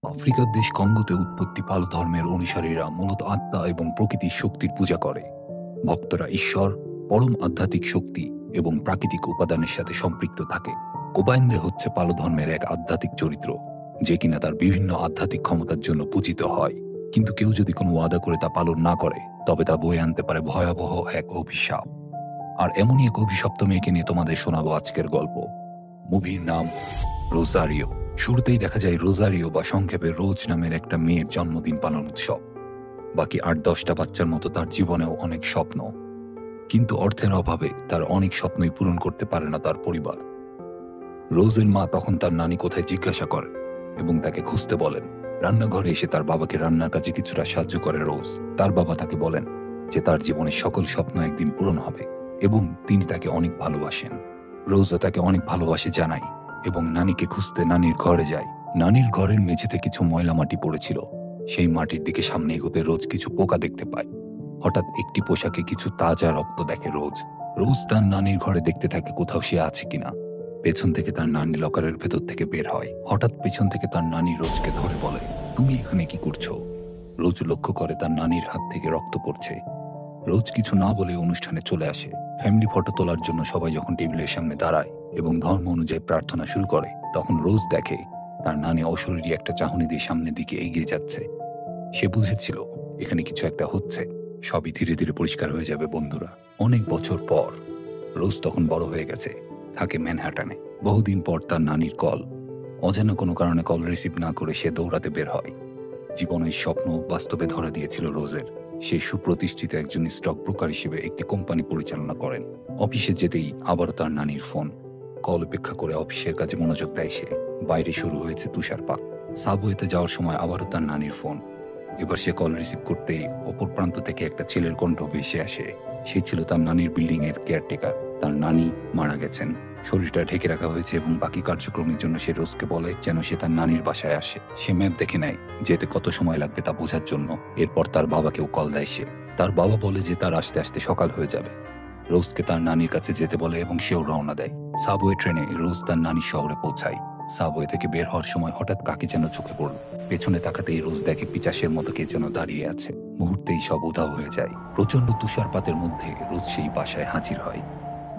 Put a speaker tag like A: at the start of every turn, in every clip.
A: আফ্রিকার দেশ কঙ্গোতে উৎপত্তি পাল ধর্মের অনুসারীরা মূলত আত্মা এবং প্রকৃতির শক্তির পূজা করে। ভক্তরা ঈশ্বর, পরম আধ্যাত্মিক শক্তি এবং প্রাকৃতিক উপাদানের সাথে সম্পৃক্ত থাকে। কোবায়েন্দে হচ্ছে পাল ধর্মের এক আধ্যাত্মিক চরিত্র, যে কিনা তার বিভিন্ন আধ্যাত্মিক ক্ষমতার জন্য পূজিত হয়। কিন্তু কেউ যদি কোনো ওয়াদা করে তা পালন না করে, তবে তা বয়ে আনতে পারে ভয়াবহ এক অভিশাপ। আর এমনই এক অভিশপ্ত মেয়েকে নিয়ে তোমাদের শোনাবো আজকের গল্প। মুভির নাম রোজারিও। শুরুতেই দেখা যায় রোজারিও বা সংক্ষেপে রোজ নামের একটা মেয়ের জন্মদিন পালন উৎসব। বাকি ৮-১০টা বাচ্চার মতো তার জীবনেও অনেক স্বপ্ন, কিন্তু অর্থের অভাবে তার অনেক স্বপ্নই পূরণ করতে পারে না তার পরিবার। রোজের মা তখন তার নানি কোথায় জিজ্ঞাসা করেন এবং তাকে খুঁজতে বলেন। রান্নাঘরে এসে তার বাবাকে রান্নার কাজে কিছুটা সাহায্য করে রোজ। তার বাবা তাকে বলেন যে তার জীবনের সকল স্বপ্ন একদিন পূরণ হবে এবং তিনি তাকে অনেক ভালোবাসেন। রোজও তাকে অনেক ভালোবাসে জানায় এবং নানিকে খুঁজতে নানির ঘরে যায়। নানির ঘরের মেঝেতে কিছু ময়লা মাটি পড়েছিল। সেই মাটির দিকে সামনে এগোতে রোজ কিছু পোকা দেখতে পায়। হঠাৎ একটি পোশাকে কিছু তাজা রক্ত দেখে রোজ। রোজ তার নানির ঘরে দেখতে থাকে কোথাও সে আছে কিনা। পেছন থেকে তার নানি লকারের ভেতর থেকে বের হয়। হঠাৎ পেছন থেকে তার নানি রোজকে ধরে বলে, তুমি এখানে কি করছো? রোজ লক্ষ্য করে তার নানির হাত থেকে রক্ত পড়ছে। রোজ কিছু না বলে অনুষ্ঠানে চলে আসে। ফ্যামিলি ফটো তোলার জন্য সবাই যখন টেবিলের সামনে দাঁড়ায় এবং ধর্ম অনুযায়ী প্রার্থনা শুরু করে, তখন রোজ দেখে তার নানি অশরীরী একটা চাহনি দিয়ে সামনের দিকে এগিয়ে যাচ্ছে। সে বুঝেছিল এখানে কিছু একটা হচ্ছে। সবই ধীরে ধীরে পরিষ্কার হয়ে যাবে বন্ধুরা। অনেক বছর পর রোজ তখন বড় হয়ে গেছে, থাকে ম্যানহাটানে। বহুদিন পর তার নানির কল। অজানা কোনো কারণে কল রিসিভ না করে সে দৌড়াতে বের হয়। জীবনের স্বপ্ন বাস্তবে ধরা দিয়েছিল রোজের। সে সুপ্রতিষ্ঠিত একজন স্টক ব্রোকার হিসেবে একটি কোম্পানি পরিচালনা করেন। অফিসে যেতেই আবারও তার নানির ফোন। কল উপেক্ষা করে অফিসের কাজে মনোযোগ দেয় সে। বাইরে শুরু হয়েছে তুষারপাত। সাবওয়েতে যাওয়ার সময় আবারও তার নানির ফোন। এবার সে কল রিসিভ করতেই অপর প্রান্ত থেকে একটা ছেলের কণ্ঠ ভেসে আসে। সে ছিল তার নানির বিল্ডিং এর কেয়ারটেকার। তার নানি মারা গেছেন, শরীরটা ঢেকে রাখা হয়েছে এবং বাকি কার্যক্রমের জন্য সে রোজকে বলে যেন সে তার নানির বাসায় আসে। সে ম্যাপ দেখে নেয় যেতে কত সময় লাগবে তা বোঝার জন্য। এরপর তার বাবাকেও কল দেয় সে। তার বাবা বলে যে তার আসতে আসতে সকাল হয়ে যাবে। রোজকে তার নানির কাছে যেতে বলে এবং সেও রওনা দেয়। সাবওয়ে ট্রেনে রোজ তার নানির শহরে পৌঁছায়। সাবওয়ে থেকে বের হওয়ার সময় হঠাৎ কাকে যেন চোখে পড়ল। পেছনে তাকাতেই রোজ দেখে পিচাসের মতো কে যেন দাঁড়িয়ে আছে। মুহূর্তেই সব উধাও হয়ে যায়। প্রচন্ড তুষারপাতের মধ্যে রোজ সেই বাসায় হাজির হয়।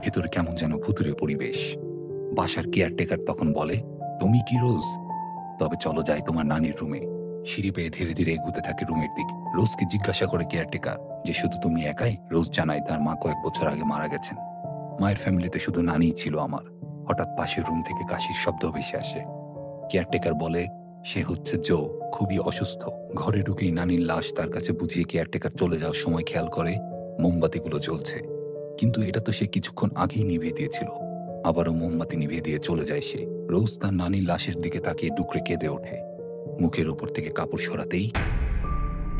A: ভেতরে কেমন যেন ভুতুরে পরিবেশ। বাসার কেয়ারটেকার তখন বলে, তুমি কি রোজ? তবে চলো যাই তোমার নানির রুমে। সিঁড়ি পেয়ে ধীরে ধীরে এগুতে থাকে রুমের দিকে। রোজকে জিজ্ঞাসা করে কেয়ারটেকার যে শুধু তুমি একাই? রোজ জানায় তার মা কয়েক বছর আগে মারা গেছেন। মায়ের ফ্যামিলিতে শুধু নানিই ছিল আমার। হঠাৎ পাশের রুম থেকে কাশির শব্দ ভেসে আসে। কেয়ারটেকার বলে সে হচ্ছে জো, খুবই অসুস্থ। ঘরে ঢুকেই নানির লাশ তার কাছে বুঝিয়ে কেয়ারটেকার চলে যাওয়ার সময় খেয়াল করে মোমবাতিগুলো জ্বলছে। কিন্তু এটা তো সে কিছুক্ষণ আগেই নিভিয়ে দিয়েছিল। আবারও মোমবাতি নিভিয়ে দিয়ে চলে যায় সে। রোজ তার নানির লাশের দিকে তাকিয়ে ডুকরে কেঁদে ওঠে। মুখের ওপর থেকে কাপড় সরাতেই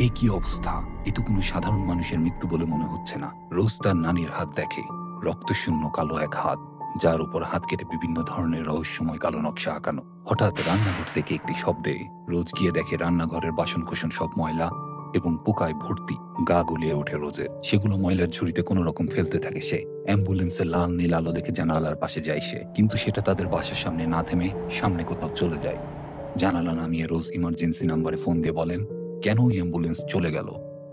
A: এ কি অবস্থা! এ তো কোনো সাধারণ মানুষের মৃত্যু বলে মনে হচ্ছে না। রোজ তার নানির হাত দেখে, রক্তশূন্য কালো এক হাত, যার উপর হাত কেটে বিভিন্ন ধরনের রহস্যময় কালো নকশা আঁকানো। হঠাৎ রান্নাঘর থেকে একটি শব্দে রোজ গিয়ে দেখে রান্নাঘরের বাসনকোসন সব ময়লা এবং পোকায় ভর্তি। গা গুলিয়ে ওঠে রোজের। সেগুলো ময়লার ঝুড়িতে কোনো রকম ফেলতে থাকে সে। অ্যাম্বুলেন্সের লাল নীল আলো দেখে জানালার পাশে যায় সে, কিন্তু সেটা তাদের বাসার সামনে না থেমে সামনে কোথাও চলে যায়। জানালা নামিয়ে রোজ ইমার্জেন্সি নাম্বারে ফোন দিয়ে বলেন কেন ওই অ্যাম্বুলেন্স চলে গেল।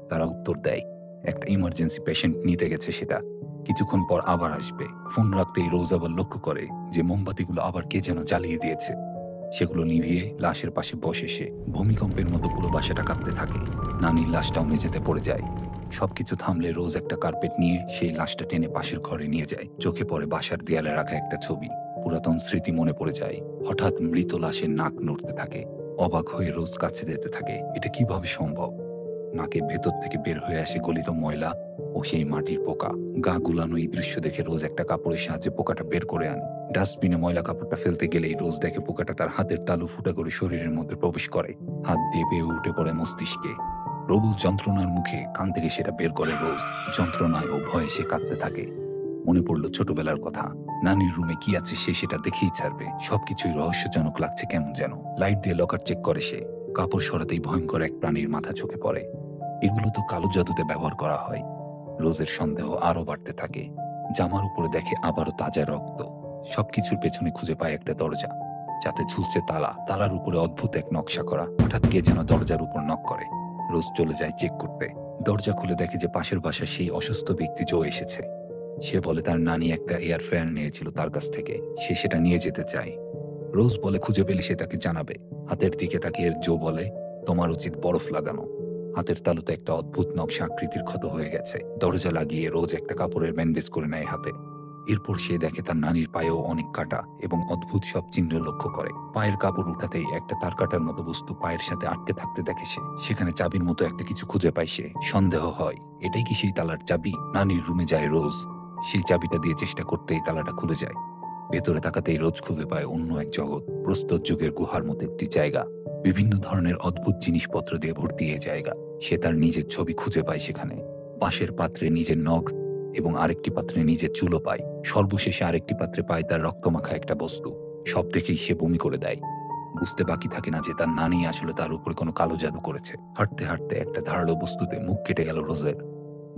A: তারা উত্তর দেয় একটা ইমার্জেন্সি পেশেন্ট নিতে গেছে সেটা, কিছুক্ষণ পর আবার আসবে। ফোন রাখতেই রোজ আবার লক্ষ্য করে যে মোমবাতিগুলো আবার কে যেন জ্বালিয়ে দিয়েছে। সেগুলো নিভিয়ে লাশের পাশে বসে সে। ভূমিকম্পের মতো পুরো বাসাটা কাঁপতে থাকে। নানির লাশটাও মেঝেতে পড়ে যায়। সবকিছু থামলে রোজ একটা কার্পেট নিয়ে সেই লাশটা টেনে পাশের ঘরে নিয়ে যায়। চোখে পড়ে বাসার দেয়ালে রাখা একটা ছবি। পুরাতন স্মৃতি মনে পড়ে যায়। হঠাৎ মৃত লাশের নাক নড়তে থাকে। অবাক হয়ে রোজ কাছে যেতে থাকে। এটা কিভাবে সম্ভব? নাকের ভেতর থেকে বের হয়ে আসে গলিত ময়লা ও সেই মাটির পোকা। গা গুলানো এই দৃশ্য দেখে রোজ একটা কাপড়ের সাহায্যে পোকাটা বের করে আনে। ডাস্টবিনে ময়লা কাপড়টা ফেলতে গেলেই রোজ দেখে পোকাটা তার হাতের তালু ফুটা করে শরীরের মধ্যে প্রবেশ করে। হাত দিয়ে বেয়ে উঠে পড়ে মস্তিষ্কে। প্রবল যন্ত্রণার মুখে কান থেকে সেটা বের করে রোজ। যন্ত্রণায় ও ভয়ে সে কাঁদতে থাকে। মনে পড়ল ছোটবেলার কথা। নানির রুমে কি আছে সে সেটা দেখেই ছাড়বে। সবকিছুই রহস্যজনক লাগছে কেমন যেন। লাইট দিয়ে লকার চেক করে সে। কাপড় সরাতেই ভয়ঙ্কর এক প্রাণীর মাথা চোখে পড়ে। এগুলো তো কালো জাদুতে ব্যবহার করা হয়। রোজের সন্দেহ আরো বাড়তে থাকে। জামার উপরে দেখে আবারও তাজা রক্ত। সবকিছুর পেছনে খুঁজে পায় একটা দরজা। যাতে ঝুলছে তালা, তালার উপরে অদ্ভুত এক নকশা করা। হঠাৎ কে যেন দরজার উপর নক করে। রোজ চলে যায় চেক করতে। দরজা খুলে দেখে যে পাশের বাসার সেই অসুস্থ ব্যক্তি জো এসেছে। সে বলে তার নানি একটা এয়ার ফ্রায়ার নিয়েছিল তার কাছ থেকে, সে সেটা নিয়ে যেতে চায়। রোজ বলে খুঁজে পেলে সে তাকে জানাবে। হাতের দিকে তাকিয়ে জো বলে, তোমার উচিত বরফ লাগানো। হাতের তালুতে একটা অদ্ভুত নকশা আকৃতির ক্ষত হয়ে গেছে। দরজা লাগিয়ে রোজ একটা কাপড়ের ব্যান্ডেজ করে নেয় হাতে। এরপর সে দেখে তার নানির পায়েও অনেক কাটা এবং অদ্ভুত সব চিহ্ন লক্ষ্য করে। পায়ের কাপড় উঠাতেই একটা তার কাটার মতো বস্তু পায়ের সাথে আটকে থাকতে দেখে সে। সেখানে চাবির মতো একটা কিছু খুঁজে পায় সে। সন্দেহ হয় এটাই কি সেই তালার চাবি। নানির রুমে যায় রোজ। সেই চাবিটা দিয়ে চেষ্টা করতেই তালাটা খুলে যায়। ভেতরে তাকাতেই রোজ খুঁজে পায় অন্য এক জগৎ, প্রস্তর যুগের গুহার মতো একটি জায়গা। বিভিন্ন ধরনের অদ্ভুত জিনিসপত্র দিয়ে ভর্তি এই জায়গা। সে তার নিজের ছবি খুঁজে পায় সেখানে। পাশের পাত্রে নিজের নখ এবং আরেকটি পাত্রে নিজের চুলও পায়। সর্বশেষে আরেকটি পাত্রে পায় তার রক্তমাখা একটা বস্তু। সব দেখেই সে বমি করে দেয়। বুঝতে বাকি থাকে না যে তার নানি আসলে তার উপরে কোনো কালো জাদু করেছে। হাঁটতে হাঁটতে একটা ধারালো বস্তুতে মুখ কেটে গেল রোজের।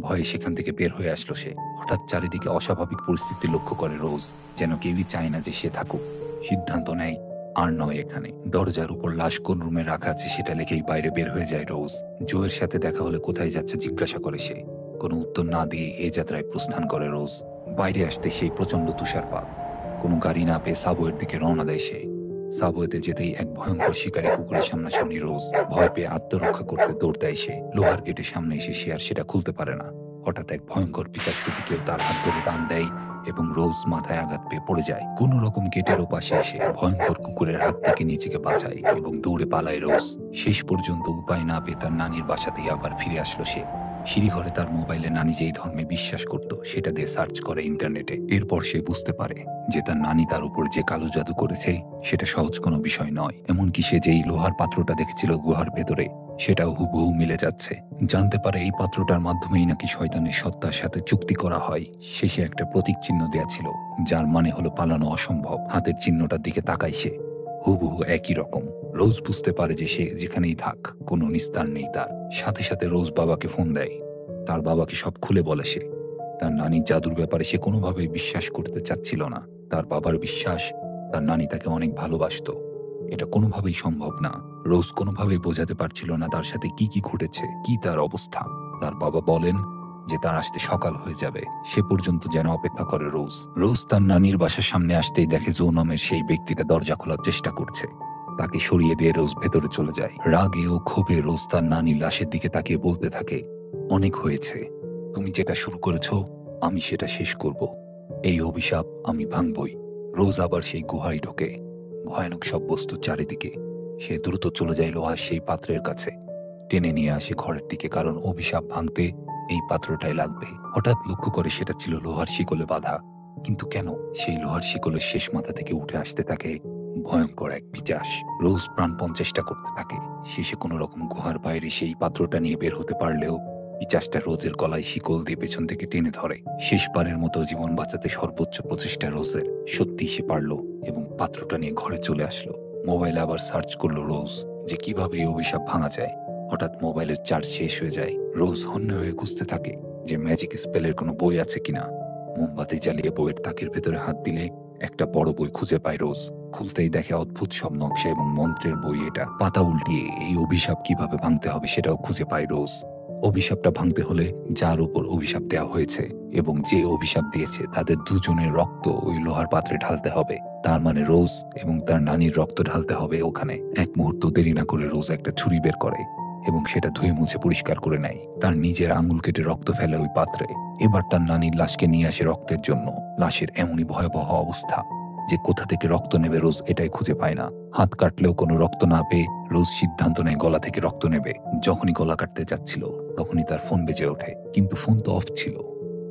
A: ভয়ে সেখান থেকে বের হয়ে আসলো সে। হঠাৎ চারিদিকে অস্বাভাবিক পরিস্থিতি লক্ষ্য করে রোজ, যেন কেউই চায় না যে সে থাকুক। সিদ্ধান্ত নেয় আর নয় এখানে। দরজার উপর লাশ কোন রুমে রাখা আছে সেটা লিখেই বাইরে বের হয়ে যায় রোজ। জোয়ের সাথে দেখা হলে কোথায় যাচ্ছে জিজ্ঞাসা করে সে। কোনো উত্তর না দিয়ে এই যাত্রায় প্রস্থান করে রোজ। বাইরে আসতে সেই প্রচন্ড তুষারপাত। কোনো গাড়ি না পেয়ে সাবওয়ের দিকে রওনা দেয় সে। সাবওয়েতে যেতেই এক ভয়ঙ্কর শিকারী কুকুরের সামনাসামনি রোজ। ভয় পেয়ে আত্মরক্ষা করতে দৌড় দেয় সে। লোহার গেটের সামনে এসে সে আর সেটা খুলতে পারে না। হঠাৎ এক ভয়ঙ্কর পিশাচরূপী কেউ তার হাত ধরে টান দেয় এবং রোজ মাথায় আঘাত পেয়ে পড়ে যায়। কোন রকম গেটের ওপাশে এসে ভয়ঙ্কর কুকুরের হাত থেকে নিজেকে বাঁচায় এবং দৌড়ে পালায় রোজ। শেষ পর্যন্ত উপায় না পেয়ে তার নানির বাসাতেই আবার ফিরে আসলো সে। সিঁড়িঘরে তার মোবাইলে নানি যেই ধর্মে বিশ্বাস করত সেটা দিয়ে সার্চ করে ইন্টারনেটে। এরপর সে বুঝতে পারে যে তার নানি তার উপর যে কালো জাদু করেছে সেটা সহজ কোনো বিষয় নয়। এমনকি সে যেই লোহার পাত্রটা দেখেছিল গুহার ভেতরে সেটাও হুবহু মিলে যাচ্ছে। জানতে পারে এই পাত্রটার মাধ্যমেই নাকি শয়তানের সত্তার সাথে চুক্তি করা হয়। শেষে একটা প্রতীক চিহ্ন দেয়া ছিল, যার মানে হলো পালানো অসম্ভব। হাতের চিহ্নটার দিকে তাকায় সে, হুবহু একই রকম। রোজ বুঝতে পারে যে সে যেখানেই থাক কোনো নিস্তার নেই তার। সাথে সাথে রোজ বাবাকে ফোন দেয়। তার বাবাকে সব খুলে বলে সে। তার নানির জাদুর ব্যাপারে সে কোনোভাবেই বিশ্বাস করতে চাচ্ছিল না। তার বাবার বিশ্বাস তার নানি তাকে অনেক ভালোবাসতো। এটা কোনোভাবেই সম্ভব না। রোজ কোনোভাবেই বোঝাতে পারছিল না তার সাথে কি কি ঘটেছে, কি তার অবস্থা। তার বাবা বলেন যে তার আসতে সকাল হয়ে যাবে, সে পর্যন্ত যেন অপেক্ষা করে রোজ। রোজ তার নানির বাসার সামনে আসতেই দেখে জো নামের সেই ব্যক্তিটা দরজা খোলার চেষ্টা করছে। তাকে সরিয়ে দিয়ে রোজ ভেতরে চলে যায়। রাগে ও ক্ষোভে রোজ তার নানির লাশের দিকে তাকিয়ে বলতে থাকে, অনেক হয়েছে। তুমি যেটা শুরু করেছ আমি সেটা শেষ করব। এই অভিশাপ আমি ভাঙবই। রোজ আবার সেই গুহায় ঢোকে। ভয়ানক সব বস্তু চারিদিকে। সে দ্রুত চলে যায় লোহার সেই পাত্রের কাছে। টেনে নিয়ে আসে ঘরের দিকে, কারণ অভিশাপ ভাঙতে এই পাত্রটাই লাগবে। হঠাৎ লক্ষ্য করে সেটা ছিল লোহার শিকলে বাঁধা। কিন্তু কেন? সেই লোহার শিকলের শেষ মাথা থেকে উঠে আসতে থাকে ভয়ঙ্কর এক পিশাচ। রোজ প্রাণপণ চেষ্টা করতে থাকে। শেষে কোনো রকম গুহার বাইরে সেই পাত্রটা নিয়ে বের হতে পারলেও পিশাচটা রোজের গলায় শিকল দিয়ে পেছন থেকে টেনে ধরে। শেষবারের মতো জীবন বাঁচাতে সর্বোচ্চ প্রচেষ্টা রোজের। সত্যি সে পারল এবং পাত্রটা নিয়ে ঘরে চলে আসলো। মোবাইলে আবার সার্চ করলো রোজ যে কিভাবে এই অভিশাপ ভাঙা যায়। হঠাৎ মোবাইলের চার্জ শেষ হয়ে যায়। রোজ হন্য হয়ে খুঁজতে থাকে যে ম্যাজিক স্পেলের কোনো বই আছে কিনা। মোমবাতি জ্বালিয়ে বইয়ের তাকের ভেতরে হাত দিলে একটা বড় বই খুঁজে পায় রোজ। খুলতেই দেখে অদ্ভুত সব নকশা এবং মন্ত্রের বই এটা। পাতা উল্টিয়ে এই অভিশাপ কিভাবে ভাঙতে হবে সেটাও খুঁজে পায় রোজ। অভিশাপটা ভাঙতে হলে যার উপর অভিশাপ দেওয়া হয়েছে এবং যে অভিশাপ দিয়েছে তাদের দুজনের রক্ত ওই লোহার পাত্রে ঢালতে হবে। তার মানে রোজ এবং তার নানির রক্ত ঢালতে হবে ওখানে। এক মুহূর্ত দেরি না করে রোজ একটা ছুরি বের করে এবং সেটা ধুয়ে মুছে পরিষ্কার করে নেয়। তার নিজের আঙুল কেটে রক্ত ফেলে ওই পাত্রে। এবার তার নানির লাশকে নিয়ে আসে রক্তের জন্য। লাশের এমনই ভয়াবহ অবস্থা যে কোথা থেকে রক্ত নেবে রোজ এটাই খুঁজে পায় না। হাত কাটলেও কোনো রক্ত না পেয়ে রোজ সিদ্ধান্ত নেয় গলা থেকে রক্ত নেবে। যখনই গলা কাটতে যাচ্ছিল তখনই তার ফোন বেজে ওঠে, কিন্তু ফোন তো অফ ছিল।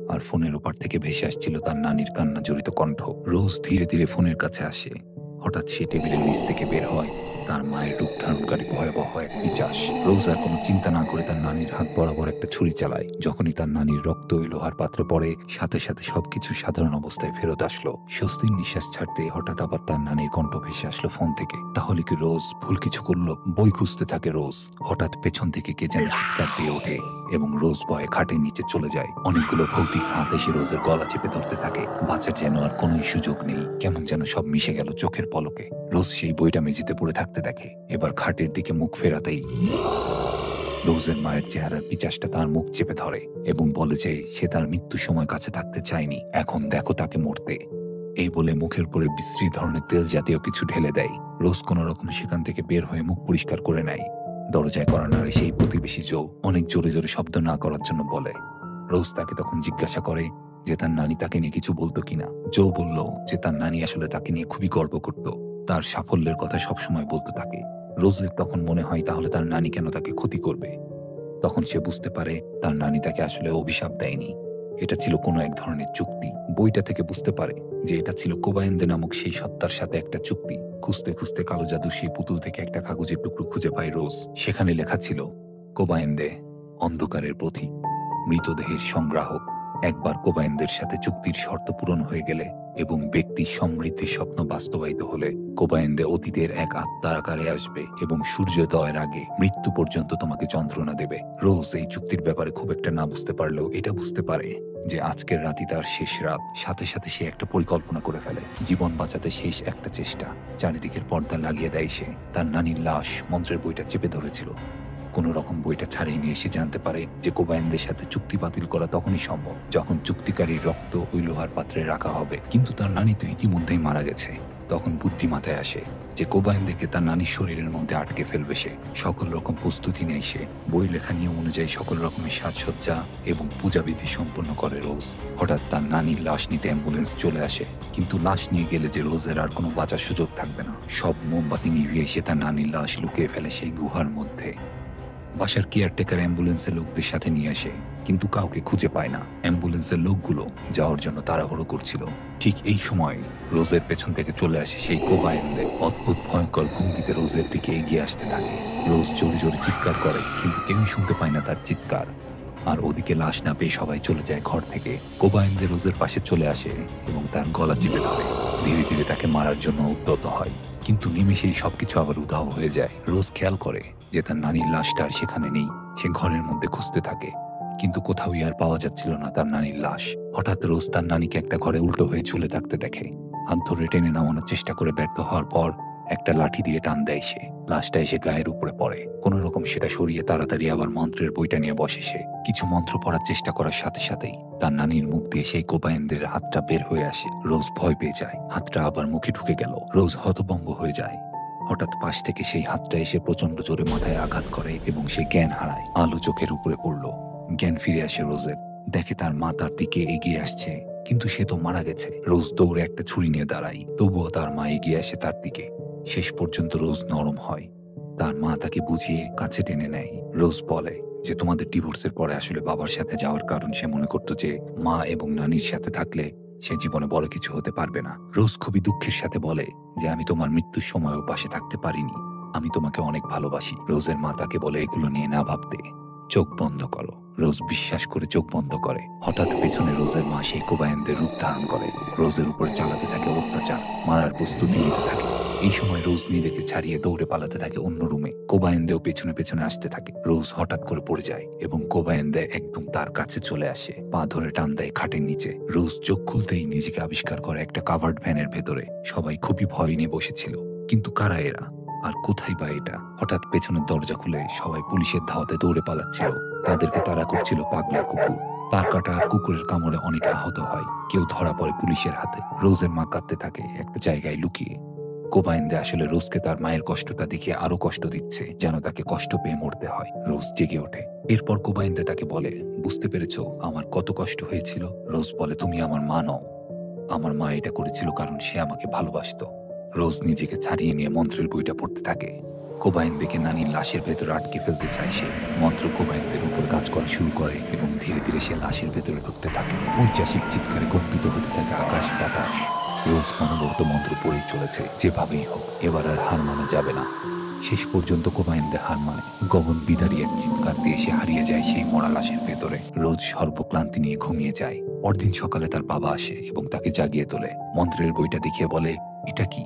A: আর ফোনের ওপার থেকে ভেসে আসছিল তার নানির কান্না জড়িত কণ্ঠ। রোজ ধীরে ধীরে ফোনের কাছে আসে। হঠাৎ সে টেবিলের নিচ থেকে বের হয় তার মায়ের রূপ ধারণকারী ভয়াবহ এক পিশাচ। রোজ আর কোনো চিন্তা না করে তার নানির হাত বরাবর একটা ছুরি চালায়। যখনই তার নানির রক্ত ওই লোহার পাত্রে পড়ে সাথে সাথে সবকিছু সাধারণ অবস্থায় ফেরত আসলো। স্বস্তির নিঃশ্বাস ছাড়তে হঠাৎ আবার তার নানির কণ্ঠ ভেসে আসলো ফোন থেকে। তাহলে কি রোজ ভুল কিছু করলো? বই খুঁজতে থাকে রোজ। হঠাৎ পেছন থেকে কে যেন চিৎকার দিয়ে ওঠে, এবং রোজ ভয়ে খাটের নিচে চলে যায়। অনেকগুলো ভৌতিক হাত এসে রোজের গলা চেপে ধরতে থাকে। বাঁচার যেন আর কোনো সুযোগ নেই, কেমন যেন সব মিশে গেল চোখের পলকে। রোজ সেই বইটা মেঝেতে পড়ে থাকতে দেখে। এবার খাটের দিকে মুখ ফেরাতেই রোজের মায়ের চেহারার পিচাসটা তার মুখ চেপে ধরে এবং বলে যে সে তার মৃত্যুর সময় কাছে থাকতে চায়নি, এখন দেখো তাকে মরতে। এই বলে মুখের উপরে বিশ্রী ধরনের তেল জাতীয় কিছু ঢেলে দেয়। রোজ কোনো রকম সেখান থেকে বের হয়ে মুখ পরিষ্কার করে নেয়। দরজায় করা নাড়ে সেই প্রতিবেশী জো অনেক জোরে জোরে শব্দ না করার জন্য বলে। রোজ তাকে তখন জিজ্ঞাসা করে যে তার নানি তাকে নিয়ে কিছু বলতো কিনা। জো বলল যে তার নানি আসলে তাকে নিয়ে খুবই গর্ব করত, তার সাফল্যের কথা সবসময় বলতে থাকে। রোজের তখন মনে হয় তাহলে তার নানি কেন তাকে ক্ষতি করবে। তখন সে বুঝতে পারে তার নানি তাকে আসলে অভিশাপ দেয়নি, এটা ছিল কোনো এক ধরনের চুক্তি। বইটা থেকে বুঝতে পারে যে এটা ছিল কোবায়েন্দে নামক সেই সত্তার সাথে একটা চুক্তি। খুঁজতে খুঁজতে কালো জাদু সেই পুতুল থেকে একটা কাগজের টুকরো খুঁজে পায় রোজ। সেখানে লেখা ছিল, কোবায়েন্দে অন্ধকারের পথিক, মৃতদেহের সংগ্রাহক। একবার কোবায়েন্দের সাথে চুক্তির শর্ত পূরণ হয়ে গেলে এবং ব্যক্তির সমৃদ্ধির স্বপ্ন বাস্তবায়িত হলে কোবায়েন্দে অতীতের এক আত্মার আকারে আসবে এবং সূর্যোদয়ের আগে মৃত্যু পর্যন্ত তোমাকে যন্ত্রণা দেবে। রোজ এই চুক্তির ব্যাপারে খুব একটা না বুঝতে পারলেও এটা বুঝতে পারে যে আজকের রাতই তার শেষ রাত। সাথে সাথে সে একটা পরিকল্পনা করে ফেলে, জীবন বাঁচাতে শেষ একটা চেষ্টা। চারিদিকের পর্দা লাগিয়ে দেয় সে। তার নানির লাশ মন্ত্রের বইটা চেপে ধরেছিল। কোনো রকম বইটা ছাড়িয়ে নিয়ে এসে জানতে পারে যে কোবায়েনদের সাথে চুক্তি বাতিল করা তখনই সম্ভব যখন চুক্তিকারীর রক্ত ওই লোহার পাত্রে রাখা হবে। কিন্তু তার নানি তো ইতিমধ্যেই মারা গেছে। তখন বুদ্ধি মাথায় আসে যে কোবায়েনদেরকে তার নানির শরীরের মধ্যে আটকে ফেলবে সে। সকল রকম প্রস্তুতি নেয় সে। বই লেখা নিয়ম অনুযায়ী সকল রকমের সাজসজ্জা এবং পূজাবিধি সম্পন্ন করে রোজ। হঠাৎ তার নানির লাশ নিতে অ্যাম্বুলেন্স চলে আসে, কিন্তু লাশ নিয়ে গেলে যে রোজের আর কোনো বাঁচার সুযোগ থাকবে না। সব মোমবাতি নিভিয়ে সে তার নানির লাশ লুকিয়ে ফেলে সেই গুহার মধ্যে। বাসার কেয়ারটেকার অ্যাম্বুলেন্সের লোকদের সাথে নিয়ে আসে, কিন্তু কাউকে খুঁজে পায় না। অ্যাম্বুলেন্সের লোকগুলো যাওয়ার জন্য তাড়াহুড়ো করছিল। ঠিক এই সময় রোজের পেছন থেকে চলে আসে সেই কোবায়েন্দে। অদ্ভুত ভয়ঙ্কর ভঙ্গিতে রোজের দিকে এগিয়ে আসতে থাকে। রোজ জোরে জোরে চিৎকার করে, কিন্তু কেউই শুনতে পায় না তার চিৎকার। আর ওদিকে লাশ না পেয়ে সবাই চলে যায় ঘর থেকে। কোবায়েন্দে রোজের পাশে চলে আসে এবং তার গলা চেপে ধরে। ধীরে ধীরে তাকে মারার জন্য উদ্যত হয়, কিন্তু নিমেষেই সবকিছু আবার উধাও হয়ে যায়। রোজ খেয়াল করে যে তার নানির লাশটা আর সেখানে নেই। সে ঘরের মধ্যে খুঁজতে থাকে, কিন্তু কোথাওই আর পাওয়া যাচ্ছিল না তার নানির লাশ। হঠাৎ রোজ তার নানিকে একটা ঘরে উল্টো হয়ে ঝুলে থাকতে দেখে। হাত ধরে টেনে নামানোর চেষ্টা করে ব্যর্থ হওয়ার পর একটা লাঠি দিয়ে টান দেয় সে। লাশটা এসে গায়ের উপরে পড়ে। কোনো রকম সেটা সরিয়ে তাড়াতাড়ি আবার মন্ত্রের বইটা নিয়ে বসে সে। কিছু মন্ত্র পড়ার চেষ্টা করার সাথে সাথেই তার নানির মুখ দিয়ে সেই কোবায়েনদের হাতটা বের হয়ে আসে। রোজ ভয় পেয়ে যায়। হাতটা আবার মুখে ঢুকে গেল। রোজ হতভম্ব হয়ে যায়। হঠাৎ পাশ থেকে সেই হাতটা এসে প্রচন্ড জোরে মাথায় আঘাত করে এবং সে জ্ঞান হারায়। আলো চোখের উপরে পড়ল। জ্ঞান ফিরে আসে রোজের। দেখে তার মা তার দিকে এগিয়ে আসছে, কিন্তু সে তো মারা গেছে। রোজ দৌড়ে একটা ছুরি নিয়ে দাঁড়ায়, তবুও তার মা এগিয়ে আসে তার দিকে। শেষ পর্যন্ত রোজ নরম হয়। তার মা তাকে বুঝিয়ে কাছে টেনে নেয়। রোজ বলে যে তোমাদের ডিভোর্সের পরে আসলে বাবার সাথে যাওয়ার কারণ সে মনে করতো যে মা এবং নানির সাথে থাকলে সে জীবনে বড় কিছু হতে পারবে না। রোজ খুবই দুঃখের সাথে বলে যে আমি তোমার মৃত্যুর সময়ও পাশে থাকতে পারিনি, আমি তোমাকে অনেক ভালোবাসি। রোজের মা তাকে বলে এগুলো নিয়ে না ভাবতে, চোখ বন্ধ করো। রোজ বিশ্বাস করে চোখ বন্ধ করে। হঠাৎ পেছনে রোজের মা সেই কোবায়েনদের রূপ ধারণ করে। রোজের উপর চালাতে থাকে অত্যাচার, মারার প্রস্তুতি নিতে থাকে। এই সময় রোজ নিজেকে ছাড়িয়ে দৌড়ে পালাতে থাকে অন্য রুমে। কোবায়েনদেও পেছনে পেছনে আসতে থাকে। রোজ হঠাৎ করে পড়ে যায় এবং কোবায়েন্দে একদম তার কাছে চলে আসে। পা ধরে টান দেয় খাটের নিচে। রোজ চোখ খুলতেই নিজেকে আবিষ্কার করে একটা কাভার্ড ভ্যানের ভেতরে। সবাই খুবই ভয় নিয়ে বসেছিল, কিন্তু কারা এরা আর কোথায় বা এটা? হঠাৎ পেছনের দরজা খুলে সবাই পুলিশের ধাওয়াতে দৌড়ে পালাচ্ছিল। তাদেরকে তাড়া করছিল পাগলা কুকুর। তার কাটা আর কুকুরের কামড়ে অনেক আহত হয়। কেউ ধরা পড়ে পুলিশের হাতে। রোজের মা কাঁদতে থাকে একটা জায়গায় লুকিয়ে। কোবায়েন্দে আসলে রোজকে তার মায়ের কষ্টটা দেখিয়ে আরো কষ্ট দিচ্ছে, যেন তাকে কষ্ট পেয়ে মরতে হয়। রোজ জেগে ওঠে। এরপর কোবায়েন্দে তাকে বলে, বুঝতে পেরেছো আমার কত কষ্ট হয়েছিল? রোজ বলে, তুমি আমার মা নও। আমার মা এটা করেছিল কারণ সে আমাকে ভালোবাসতো। রোজ নিজেকে ছাড়িয়ে নিয়ে মন্ত্রের বইটা পড়তে থাকে। কোবায়েনদেকে নানির লাশের ভেতরে আটকে ফেলতে চায় সে। মন্ত্র কোবায়েনদের উপর কাজ করা শুরু করে এবং ধীরে ধীরে সে লাশের ভেতরে ঢুকতে থাকে। ঐতিহাসিক চিৎকারে কম্পিত হতে থাকে আকাশ বাতাস। রোজ অনবরত মন্ত্র পড়েই চলেছে, যেভাবেই হোক এবার আর হার মানা যাবে না। শেষ পর্যন্ত কোবায়েন্দে হার মানে। গগন বিদারী এক চিৎকার দিয়ে সে হারিয়ে যায় সেই মরা লাশের ভেতরে। রোজ সর্বক্লান্তি নিয়ে ঘুমিয়ে যায়। পরদিন সকালে তার বাবা আসে এবং তাকে জাগিয়ে তোলে। মন্ত্রের বইটা দেখিয়ে বলে, এটা কি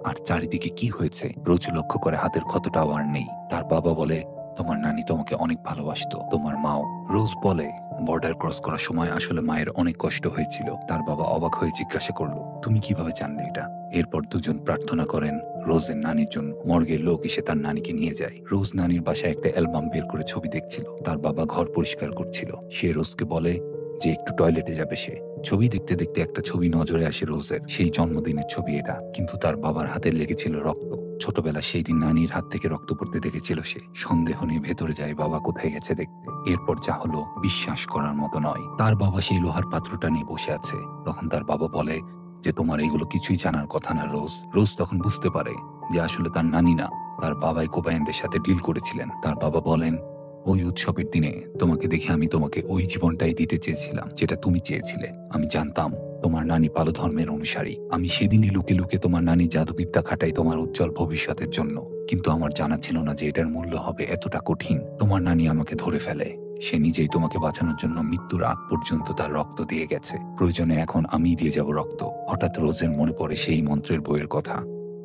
A: আর চারিদিকে কি হয়েছে? রোজ লক্ষ্য করে হাতের ক্ষতটাও আর নেই। তার বাবা বলে, তোমার নানি তোমাকে অনেক ভালোবাসতো, তোমার মাও। রোজ বলে বর্ডার ক্রস করার সময় আসলে মায়ের অনেক কষ্ট হয়েছিল। তার বাবা অবাক হয়ে জিজ্ঞাসা করলো, তুমি কিভাবে জানলে এটা? এরপর দুজন প্রার্থনা করেন রোজের নানির জন্য। মর্গের লোক এসে তার নানিকে নিয়ে যায়। রোজ নানির বাসায় একটা অ্যালবাম বের করে ছবি দেখছিল। তার বাবা ঘর পরিষ্কার করছিল। সে রোজকে বলে যে একটু টয়লেটে যাবে সে। ছবি দেখতে দেখতে একটা ছবি নজরে আসে রোজের। সেই জন্মদিনের ছবি এটা, কিন্তু তার বাবার হাতে লেগেছিল রক্ত। ছোটবেলা সেই দিন নানির হাত থেকে রক্ত পড়তে দেখেছিল সে। সন্দেহ নিয়ে ভেতরে যায় বাবা কোথায় গেছে দেখতে। এরপর যা হলো বিশ্বাস করার মতো নয়। তার বাবা সেই লোহার পাত্রটা নিয়ে বসে আছে। তখন তার বাবা বলে যে তোমার এগুলো কিছুই জানার কথা না রোজ। রোজ তখন বুঝতে পারে যে আসলে তার নানি না, তার বাবাই কোবায়েনদের সাথে ডিল করেছিলেন। তার বাবা বলেন, ওই উৎসবের দিনে তোমাকে দেখে আমি তোমাকে ওই জীবনটাই দিতে চেয়েছিলাম যেটা তুমি চেয়েছিলে। আমি জানতাম তোমার নানি পালো ধর্মের অনুসারী। আমি সেদিনই লুকে লুকে তোমার নানি জাদুবিদ্যা খাটাই তোমার উজ্জ্বল ভবিষ্যতের জন্য। কিন্তু আমার জানা ছিল না যে এটার মূল্য হবে এতটা কঠিন। তোমার নানি আমাকে ধরে ফেলে। সে নিজেই তোমাকে বাঁচানোর জন্য মৃত্যুর আগ পর্যন্ত তার রক্ত দিয়ে গেছে। প্রয়োজনে এখন আমিই দিয়ে যাব রক্ত। হঠাৎ রোজের মনে পড়ে সেই মন্ত্রের বইয়ের কথা।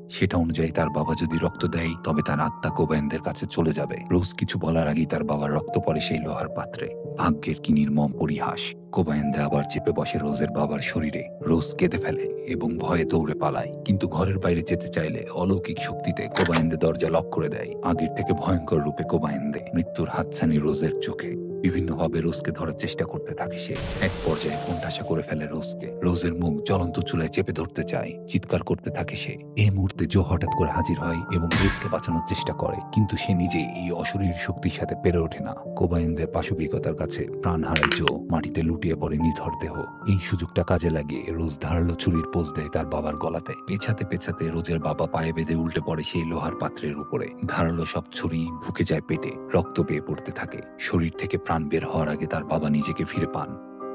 A: সেটা অনুযায়ী তার বাবা যদি রক্ত দেয় তবে তার আত্মা কোবায়েনদের কাছে চলে যাবে। রোজ কিছু বলার আগেই তার বাবার রক্ত পড়ে সেই লোহার পাত্রে। ভাগ্যের কি নির্মম পরিহাস। কোবায়েনদে আবার চেপে বসে রোজের বাবার শরীরে। রোজ কেঁদে ফেলে এবং ভয়ে দৌড়ে পালায়। কিন্তু ঘরের বাইরে যেতে চাইলে অলৌকিক শক্তিতে কোবায়েনদে দরজা লক করে দেয়। আগের থেকে ভয়ঙ্কর রূপে কোবায়েনদে। মৃত্যুর হাতছানি রোজের চোখে। বিভিন্নভাবে রোজকে ধরার চেষ্টা করতে থাকে সে। এক পর্যায়ে কোণঠাসা করে ফেলে রোজকে। রোজের মুখ জ্বলন্ত চুলায় চেপে ধরতে চায়। চিৎকার করতে থাকে সে। এই মুহূর্তে জো হঠাৎ করে হাজির হয় এবং রোজকে বাঁচানোর চেষ্টা করে, কিন্তু সে নিজেই এই অশরীর শক্তির সাথে পেরে ওঠে না। কোবায়েনদের পাশবিকতার কাছে প্রাণ হারায় জো। মাটিতে লুটিয়ে পড়ে নিথর দেহ। এই সুযোগটা কাজে লাগিয়ে রোজ ধারালো ছুরির পোজ দেয় তার বাবার গলাতে। পেছাতে পেছাতে রোজের বাবা পায়ে বেঁধে উল্টে পড়ে সেই লোহার পাত্রের উপরে। ধারালো সব ছুরি ঢুকে যায় পেটে। রক্ত বেয়ে পড়তে থাকে। শরীর থেকে প্রাণ বের হওয়ার আগে তার বাবা নিজেকে ফিরে পান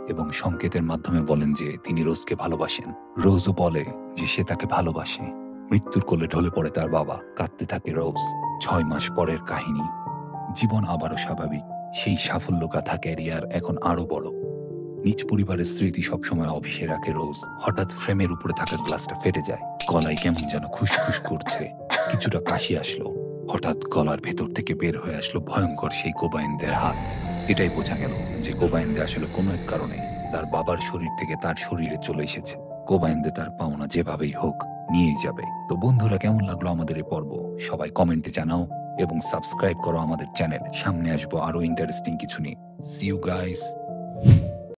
A: এবং সংকেতের মাধ্যমে বলেন যে তিনি রোজকে ভালোবাসেন। রোজও বলে যে সে তাকে ভালোবাসে। মৃত্যুর কোলে ঢলে পড়ে তার বাবা। কাঁদতে থাকে রোজ। 6 মাস পরের কাহিনী। জীবন আবারও স্বাভাবিক। সেই সাফল্য গাথা ক্যারিয়ার এখন আরো বড়। নিজ পরিবারের স্মৃতি সবসময় অফিসে রাখে রোজ। হঠাৎ ফ্রেমের উপরে থাকা গ্লাসটা ফেটে যায়। গলায় কেমন যেন খুশখুশ করছে। কিছুটা কাশি আসলো। হঠাৎ গলার ভেতর থেকে বের হয়ে আসলো ভয়ঙ্কর সেই কোবায়েনদের হাত। এটাই বোঝা গেল যে কোবায়েনদে আসলে কোনো এক কারণে তার বাবার শরীর থেকে তার শরীরে চলে এসেছে। কোবায়েনদে তার পাওনা যেভাবেই হোক নিয়েই যাবে। তো বন্ধুরা, কেমন লাগলো আমাদের এই পর্ব? সবাই কমেন্টে জানাও এবং সাবস্ক্রাইব করো আমাদের চ্যানেল। সামনে আসবো আরো ইন্টারেস্টিং কিছু নিয়ে। See you guys.